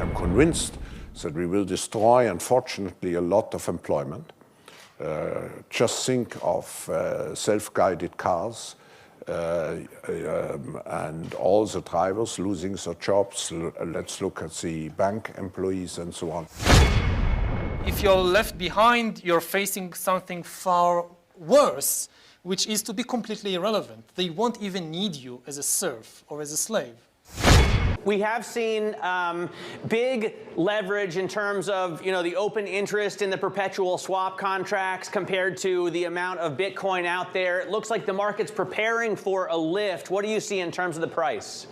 I'm convinced that we will destroy, unfortunately, a lot of employment. Just think of self-guided cars and all the drivers losing their jobs. Let's look at the bank employees and so on. If you're left behind, you're facing something far worse, which is to be completely irrelevant. They won't even need you as a serf or as a slave. We have seen big leverage in terms of, the open interest in the perpetual swap contracts compared to the amount of Bitcoin out there. It looks like the market's preparing for a lift. What do you see in terms of the price?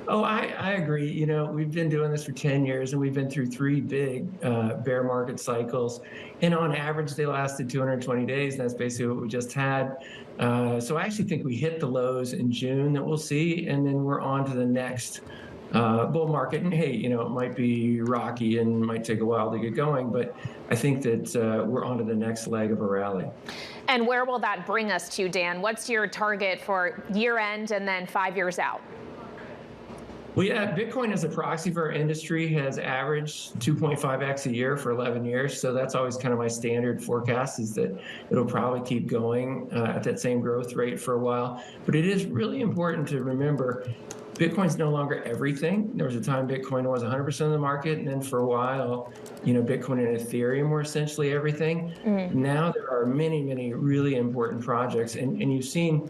Oh, I agree. We've been doing this for 10 years, and we've been through 3 big bear market cycles. And on average, they lasted 220 days. And that's basically what we just had. So I actually think we hit the lows in June that we'll see, and then we're on to the next bull market. And hey, it might be rocky and might take a while to get going, but I think that we're on to the next leg of a rally. And where will that bring us to, Dan? What's your target for year end and then 5 years out? Well, yeah, Bitcoin as a proxy for our industry has averaged 2.5x a year for 11 years. So that's always kind of my standard forecast, is that it'll probably keep going at that same growth rate for a while. But it is really important to remember Bitcoin's no longer everything. There was a time Bitcoin was 100% of the market, and then for a while, Bitcoin and Ethereum were essentially everything. Mm-hmm. Now there are many, many really important projects, and you've seen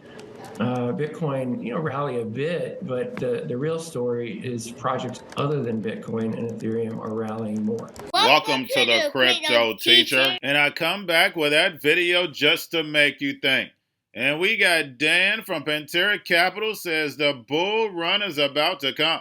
Bitcoin, rally a bit, but the real story is projects other than Bitcoin and Ethereum are rallying more. Welcome to the Crypto Teacher. And I come back with that video just to make you think. And we got Dan from Pantera Capital says the bull run is about to come.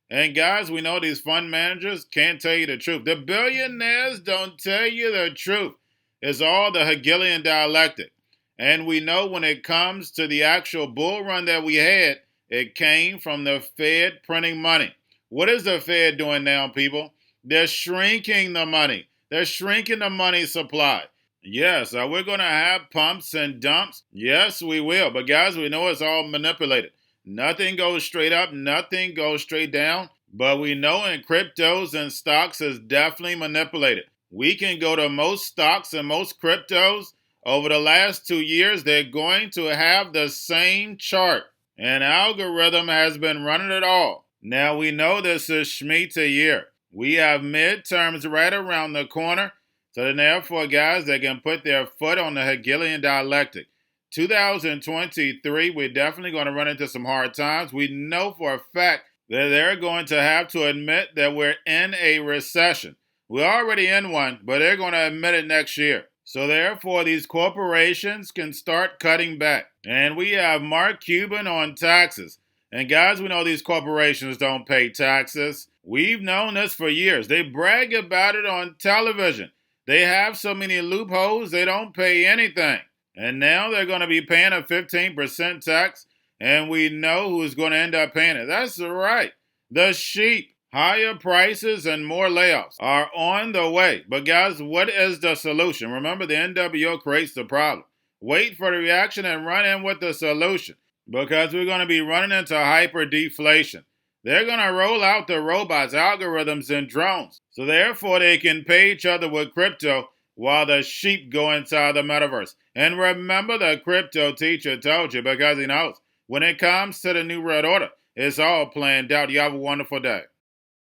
And guys, we know these fund managers can't tell you the truth. The billionaires don't tell you the truth. It's all the Hegelian dialectic. And we know when it comes to the actual bull run that we had, it came from the Fed printing money. What is the Fed doing now, people? They're shrinking the money. They're shrinking the money supply. Yes, are we going to have pumps and dumps? Yes, we will. But guys, we know it's all manipulated. Nothing goes straight up. Nothing goes straight down. But we know in cryptos and stocks is definitely manipulated. We can go to most stocks and most cryptos. Over the last 2 years, they're going to have the same chart. An algorithm has been running it all. Now, we know this is Shemitah year. We have midterms right around the corner. So then therefore, guys, they can put their foot on the Hegelian dialectic. 2023, we're definitely going to run into some hard times. We know for a fact that they're going to have to admit that we're in a recession. We're already in one, but they're going to admit it next year. So therefore, these corporations can start cutting back. And we have Mark Cuban on taxes. And guys, we know these corporations don't pay taxes. We've known this for years. They brag about it on television. They have so many loopholes, they don't pay anything. And now they're going to be paying a 15% tax. And we know who's going to end up paying it. That's right. The sheep. Higher prices and more layoffs are on the way. But guys, what is the solution? Remember, the NWO creates the problem. Wait for the reaction and run in with the solution, because we're going to be running into hyper deflation. They're going to roll out the robots, algorithms, and drones. So therefore, they can pay each other with crypto while the sheep go inside the metaverse. And remember, the crypto teacher told you, because he knows when it comes to the New World Order, it's all planned out. You have a wonderful day.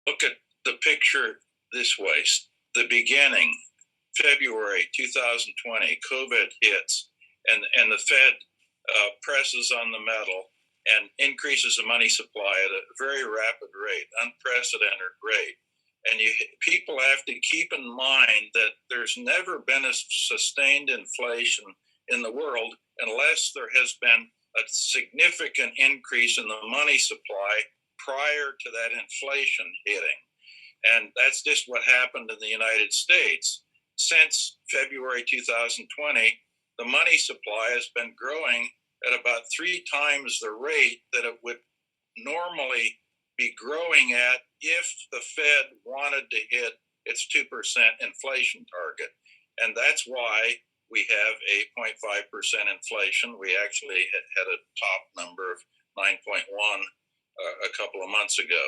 Look at the picture this way. The beginning, February 2020, COVID hits, and the Fed presses on the metal and increases the money supply at a very rapid rate, unprecedented rate. And people have to keep in mind that there's never been a sustained inflation in the world unless there has been a significant increase in the money supply prior to that inflation hitting. And that's just what happened in the United States. Since February 2020, the money supply has been growing at about 3 times the rate that it would normally be growing at if the Fed wanted to hit its 2% inflation target. And that's why we have a 0.5% inflation. We actually had a top number of 9.1 a couple of months ago.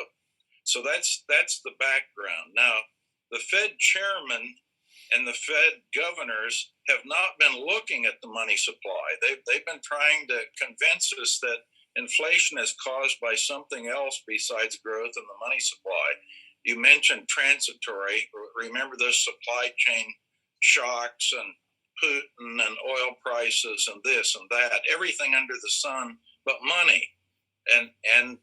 So that's the background. Now, the Fed chairman and the Fed governors have not been looking at the money supply. They've been trying to convince us that inflation is caused by something else besides growth in the money supply. You mentioned transitory. Remember those supply chain shocks and Putin and oil prices and this and that, everything under the sun but money. And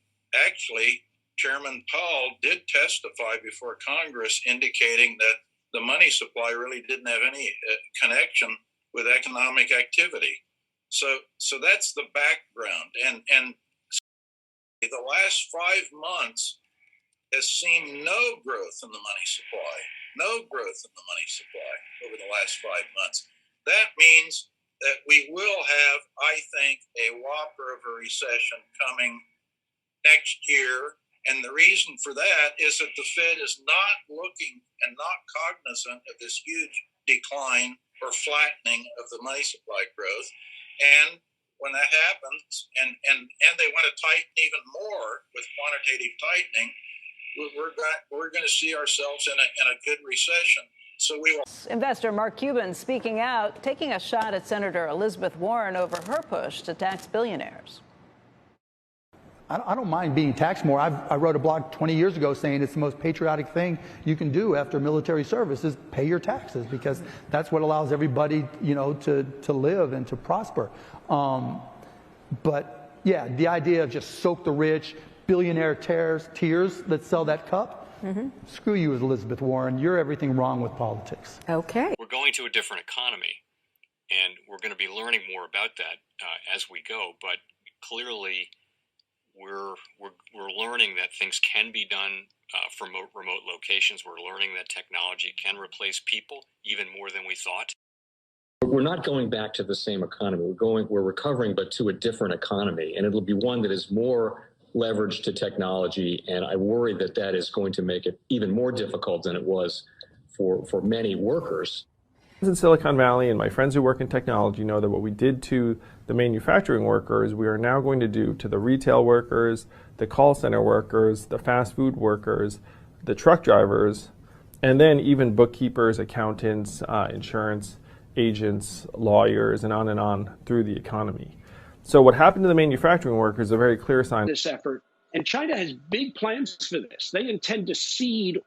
actually, Chairman Powell did testify before Congress indicating that the money supply really didn't have any connection with economic activity. So that's the background. And the last 5 months has seen no growth in the money supply, over the last 5 months. That means that we will have, I think, a whopper of a recession coming next year. And the reason for that is that the Fed is not looking and not cognizant of this huge decline or flattening of the money supply growth. And when that happens, and they want to tighten even more with quantitative tightening, we're going to see ourselves in a good recession. So we will. Investor Mark Cuban speaking out, taking a shot at Senator Elizabeth Warren over her push to tax billionaires. I don't mind being taxed more. I wrote a blog 20 years ago saying it's the most patriotic thing you can do after military service is pay your taxes, because that's what allows everybody, to live and to prosper. But yeah, the idea of just soak the rich, billionaire tears that sell that cup. Mm-hmm. Screw you, Elizabeth Warren. You're everything wrong with politics. Okay. We're going to a different economy, and we're going to be learning more about that as we go. But clearly, we're learning that things can be done from remote locations. We're learning that technology can replace people even more than we thought. We're not going back to the same economy. We're recovering, but to a different economy, and it'll be one that is more leveraged to technology. And I worry that that is going to make it even more difficult than it was for many workers. In Silicon Valley, and my friends who work in technology know that what we did to the manufacturing workers, we are now going to do to the retail workers, the call center workers, the fast food workers, the truck drivers, and then even bookkeepers, accountants, insurance agents, lawyers, and on through the economy. So what happened to the manufacturing workers is a very clear sign. This effort. And China has big plans for this. They intend to seed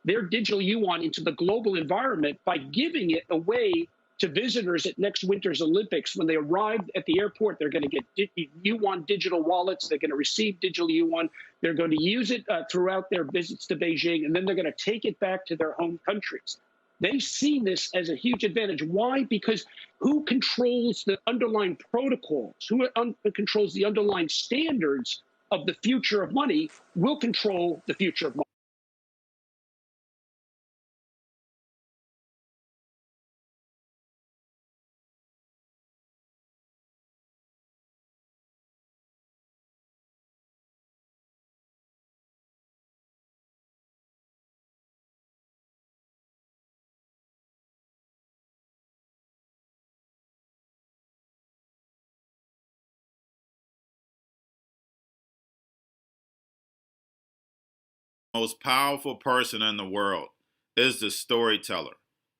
their digital yuan into the global environment by giving it away to visitors at next winter's Olympics. When they arrive at the airport, they're going to get yuan digital wallets. They're going to receive digital yuan. They're going to use it throughout their visits to Beijing, and then they're going to take it back to their home countries. They see this as a huge advantage. Why? Because who controls the underlying protocols, who controls the underlying standards of the future of money will control the future of money. Most powerful person in the world is the storyteller.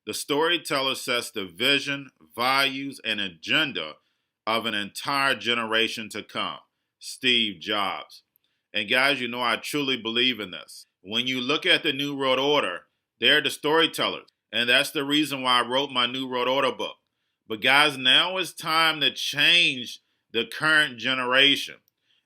The storyteller sets the vision, values, and agenda of an entire generation to come. Steve Jobs. And guys, you know I truly believe in this. When you look at the New World Order, they're the storytellers. And that's the reason why I wrote my New World Order book. But guys, now it's time to change the current generation.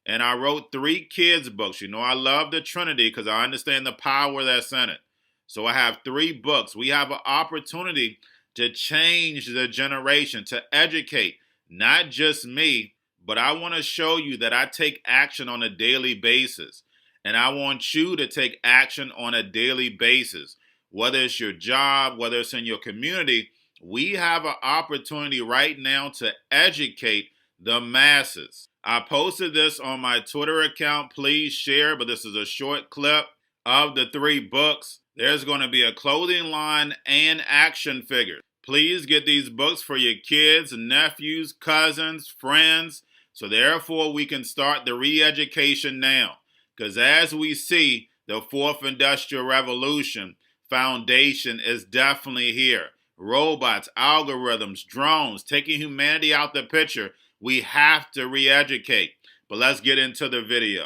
And I wrote 3 kids' books. You know, I love the Trinity because I understand the power that's in it. So I have 3 books. We have an opportunity to change the generation, to educate, not just me, but I want to show you that I take action on a daily basis. And I want you to take action on a daily basis. Whether it's your job, whether it's in your community, we have an opportunity right now to educate the masses. I posted this on my Twitter account. Please share, but this is a short clip of the 3 books. There's going to be a clothing line and action figures. Please get these books for your kids, nephews, cousins, friends, so therefore we can start the re-education now. Because as we see, The fourth industrial revolution foundation is definitely here. Robots, algorithms, drones, taking humanity out the picture. We have to re-educate. But let's get into the video.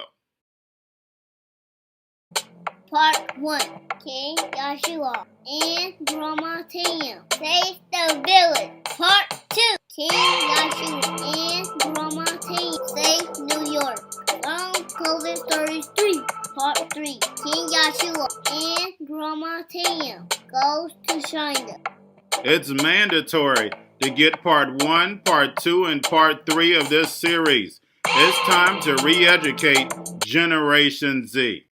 Part 1. King Joshua and Grandma Tam save the village. Part 2. King Joshua and Grandma Tam save New York from COVID Stories 3. Part 3. King Joshua and Grandma Tam goes to China. It's mandatory to get part 1, part 2, and part 3 of this series. It's time to re-educate Generation Z.